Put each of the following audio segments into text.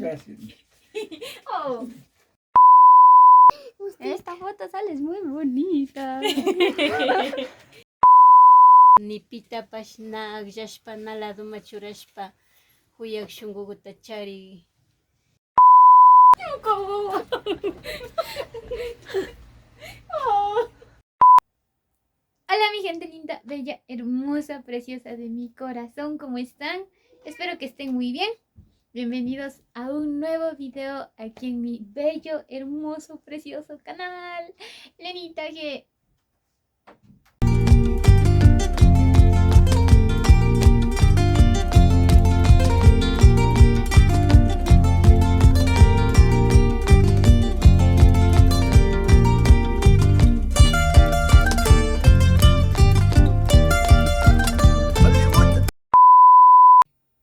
Gracias. Oh. Esta foto sales muy bonita. Nipita pashna agjashpa nalado machurashpa huyak shunguguta chari. Oh. Hola mi gente linda, bella, hermosa, preciosa de mi corazón, ¿cómo están? Espero que estén muy bien. Bienvenidos a un nuevo video aquí en mi bello, hermoso, precioso canal. Lenita G.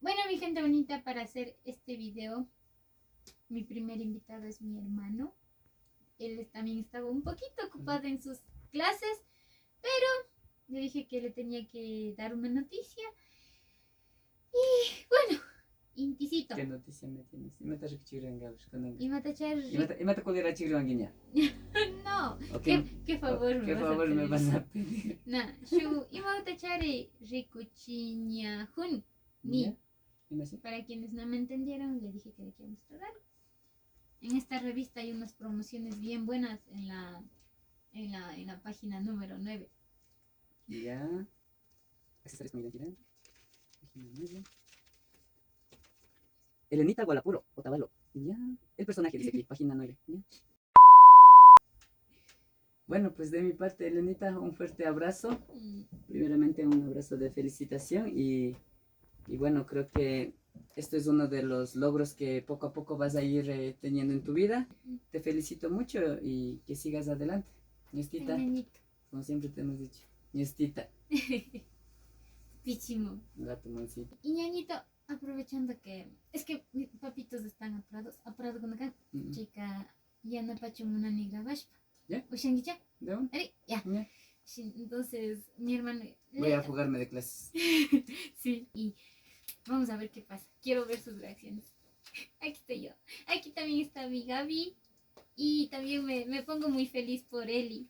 Bueno, mi gente bonita, para hacer este video, mi primer invitado es mi hermano. Él también estaba un poquito ocupado en sus clases, pero le dije que le tenía que dar una noticia. Y bueno, intisito. ¿Qué noticia me tienes? Imata Rikichirangabush con Y matachar. Imata Colera Chigranguiña. No, Okay. ¿Qué favor ¿Qué favor me vas a pedir? Nah, shu imatachari rikuchiña hun ni. ¿Ya? Dime así. Para quienes no me entendieron, le dije que le quiero mostrar. En esta revista hay unas promociones bien buenas en la página número 9. Ya. Esta es mi identidad. Página 9. Elenita Gualapuro, Otavalo. Ya. El personaje dice aquí, página 9. Ya. Bueno, pues de mi parte, Elenita, un fuerte abrazo. Primeramente un abrazo de felicitación y bueno, creo que esto es uno de los logros que poco a poco vas a ir teniendo en tu vida. Te felicito mucho y que sigas adelante. Ñestita, como siempre te hemos dicho. Ñestita. Pichimo. Gato mansito. Y ñañito, aprovechando que es que mis papitos están apurados con acá. Chica, ya no pacho una negra bashpa. ¿Ya? ¿Ushangicha? ¿De un? Ya. Ya. Entonces, mi hermano. Voy a fugarme de clases. Sí, y vamos a ver qué pasa. Quiero ver sus reacciones. Aquí estoy yo. Aquí también está mi Gaby. Y también me pongo muy feliz por Eli,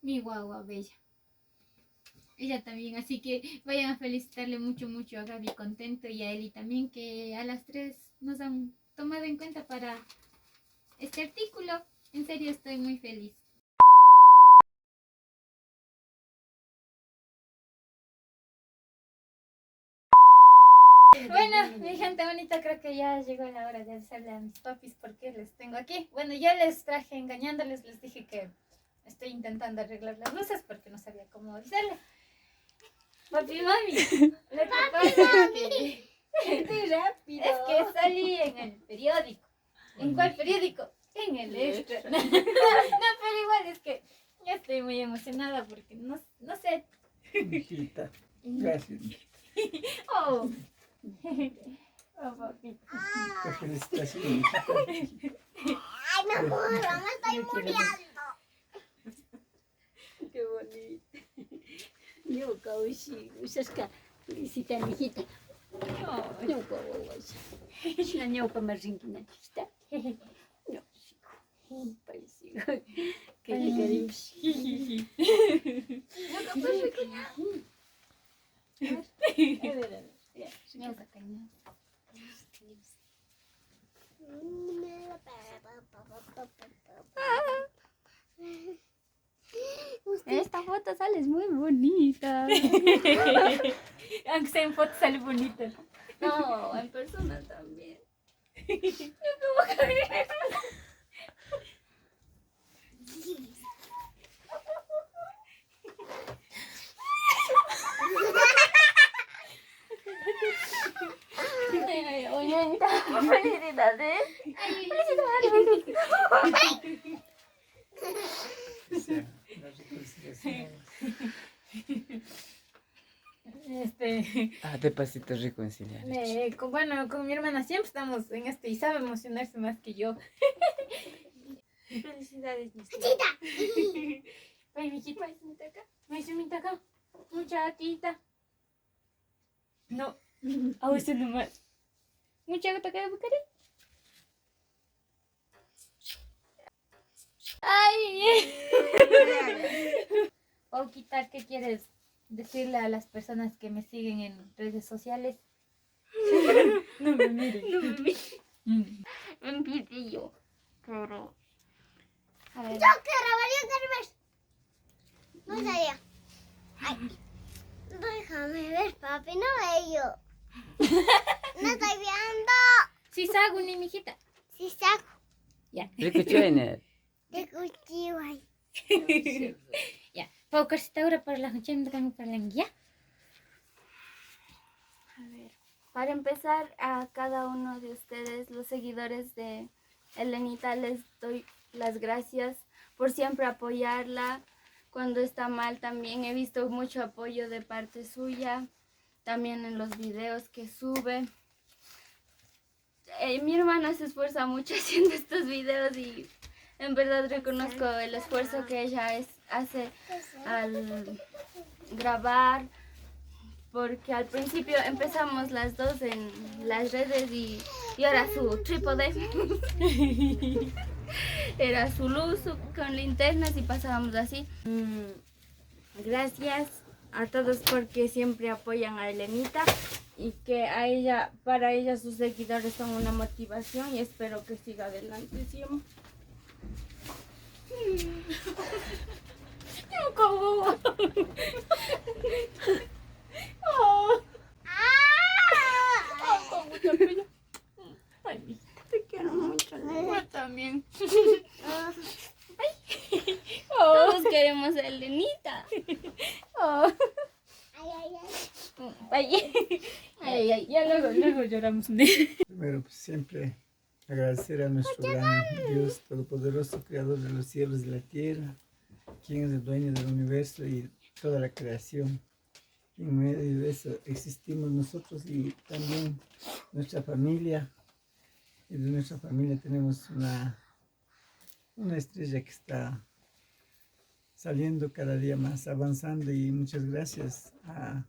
mi guagua bella. Ella también, así que vayan a felicitarle mucho, mucho a Gaby Contento y a Eli también, que a las 3 nos han tomado en cuenta para este artículo. En serio, estoy muy feliz. Bueno, mi gente bonita, creo que ya llegó la hora de avisarle a mis papis porque les tengo aquí. Bueno, ya les traje engañándoles, les dije que estoy intentando arreglar las luces porque no sabía cómo avisarle. Papi, mami, lo que pasa es que... Estoy rápido. Es que salí en el periódico. ¿En cuál periódico? En el Extra. No, pero igual es que ya estoy muy emocionada porque no sé. Hijita, gracias. Oh. Oh, papi. Te felicitaciones. Ay, me muero, me estoy muriendo. Qué bonito. Yo, Kaushi, Usaska, felicita, mijita. No, Kaushi. La ñaupa más rinquina. ¿Está? No, parecido. Que le carimos. No, capaz Esta foto sales muy bonita. Aunque sea en foto sale bonita. No, en persona también. Oye, felicidades. De pasitos reconciliar. Bueno, con mi hermana siempre estamos en esto y sabe emocionarse más que yo. Felicidades, mi Tita. Ay, mijito, ¿me acá? Mucha tita. No, a usted nomás. Mucha gota de bucari. Pauquita, ¿qué quieres decirle a las personas que me siguen en redes sociales? No me miren. No me miren. Empiezo yo. Pero... A ver. Yo quiero ver. No sabía. Ay. Déjame ver, papi, no veo. No estoy viendo. Sí, sago, ni mijita. Si saco Ya. Rikuchuener. de cultivo ahí. Ya. Pau, cosita ahora para la noche, no tengo para la guía. A ver, para empezar, a cada uno de ustedes, los seguidores de Elenita, les doy las gracias por siempre apoyarla. Cuando está mal también he visto mucho apoyo de parte suya, también en los videos que sube. Mi hermana se esfuerza mucho haciendo estos videos y en verdad reconozco el esfuerzo que ella hace al grabar, porque al principio empezamos las dos en las redes y ahora su trípode era su luz con linternas y pasábamos así. Gracias a todos porque siempre apoyan a Elenita y que a ella, para ella sus seguidores son una motivación y espero que siga adelante siempre. Ay, Te quiero mucho. yo también. Todos queremos a Elenita. Ay, ay, ay. Ay, ya luego lloramos un día. Primero, pues, siempre agradecer a nuestro gran Dios Todopoderoso, Creador de los cielos y la tierra, quien es el dueño del universo y toda la creación. En medio de eso existimos nosotros y también nuestra familia. Y de nuestra familia tenemos una estrella que está saliendo cada día más, avanzando, y muchas gracias a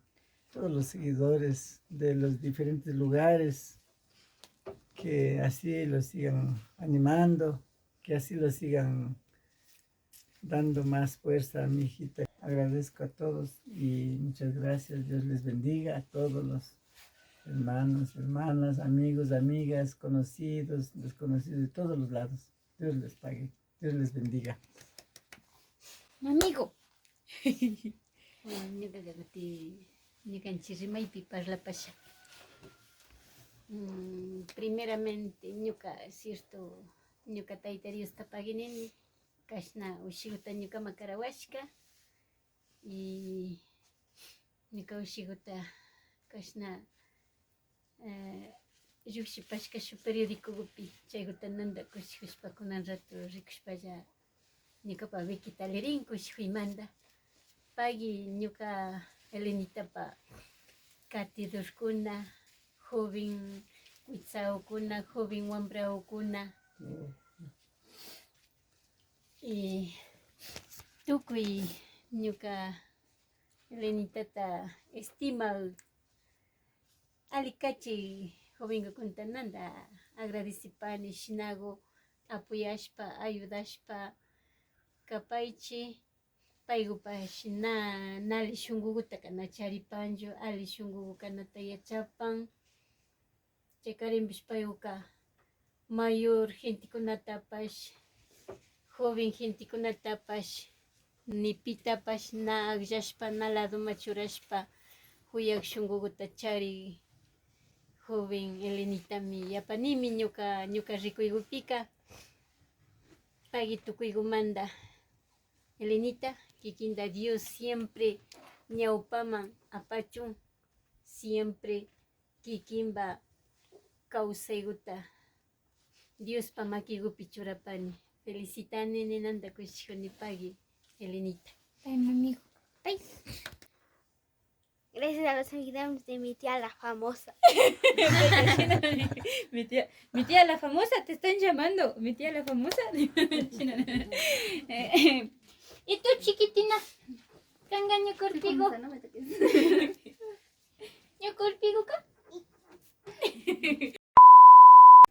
todos los seguidores de los diferentes lugares, que así lo sigan animando, que así lo sigan dando más fuerza a mi hijita. Agradezco a todos y muchas gracias. Dios les bendiga a todos los hermanos, hermanas, amigos, amigas, conocidos, desconocidos, de todos los lados. Dios les pague, Dios les bendiga. Amigo. Ñuqa ñuqanchik parlapasha. Primeramente ñuqa cierto ñuqa Tayta Diosta paginini kashna ushiguta ñuqama karawashka y ñuqa ushiguta kashna llushipashka shuk periódicopi chaykutananta kushikushpa kunan rato rikushpalla ñuqapa wikita lirin kushikuymanta pagi ñuqa Elenitapa katidurkuna, joven witsaukuna, joven wambraukuna y tukuy ñuqa Elenitata estimal alikachi jovenkukuntananta agradecipani shinago apoyashpa ayudashpa kapaychi paygupash nali shunkukuta kana charipanchu, ali shunkuku kanata yachapan. Chaykarinpish payuka mayor gentikunatapash, joven gentikunatapash, nipitapash na akllashpa, na laduma churashpa, huyak shunkukuta chari joven Elenitami yapanimi ñuka rikuykupika pagi tukuykumanta. Elenita, kikinta Dios siempre ñawpaman apachun, siempre kikinpa kawsaykuta Diospa makikupi churapani. Felicitani ninanta kushikuni pagi Elenita. Ay, mi amigo. Ay. Gracias a los seguidores de mi tía la famosa. Mi tía la famosa, te están llamando. Mi tía la famosa. ¿Y tú, chiquitina? ¿Qué engaño contigo? No me toques. ¿Yo contigo acá?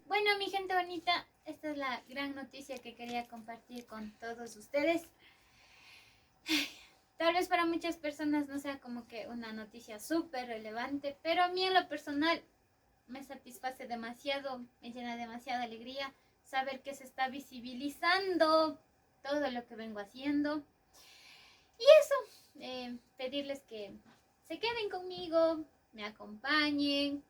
Bueno, mi gente bonita, esta es la gran noticia que quería compartir con todos ustedes. Tal vez para muchas personas no sea como que una noticia súper relevante, pero a mí en lo personal me satisface demasiado, me llena demasiada alegría saber que se está visibilizando todo lo que vengo haciendo. Y eso, pedirles que se queden conmigo, me acompañen.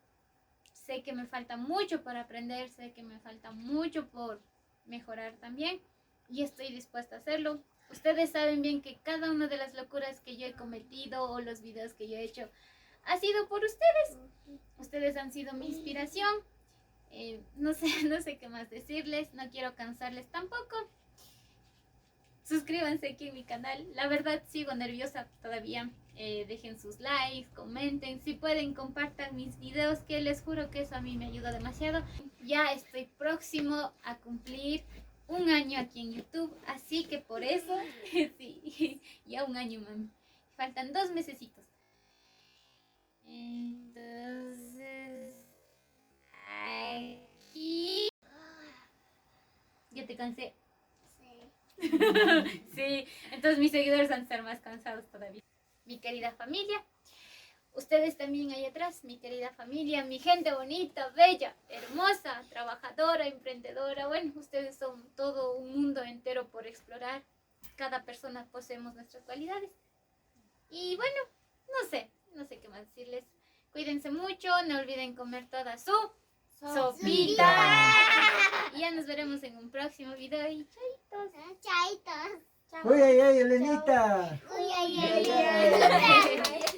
Sé que me falta mucho por aprender, sé que me falta mucho por mejorar también y estoy dispuesta a hacerlo. Ustedes saben bien que cada una de las locuras que yo he cometido o los videos que yo he hecho ha sido por ustedes. Ustedes han sido mi inspiración. No sé qué más decirles, no quiero cansarles tampoco. Suscríbanse aquí en mi canal. La verdad sigo nerviosa todavía. Dejen sus likes, comenten. Si pueden, compartan mis videos, que les juro que eso a mí me ayuda demasiado. Ya estoy próximo a cumplir 1 año aquí en YouTube. Así que por eso, sí, ya 1 año, mami. Faltan 2 mesecitos. Entonces, aquí... ¿Ya te cansé? Sí, entonces mis seguidores van a estar más cansados todavía. Mi querida familia, ustedes también ahí atrás, mi querida familia, mi gente bonita, bella, hermosa, trabajadora, emprendedora. Bueno, ustedes son todo un mundo entero por explorar. Cada persona poseemos nuestras cualidades. Y bueno, no sé qué más decirles. Cuídense mucho, no olviden comer toda su sopita. Y ya nos veremos en un próximo video. Y chaitos. Chaitos. Uy, ay, ay, Elenita. Uy, ay, ay, ay. Chao.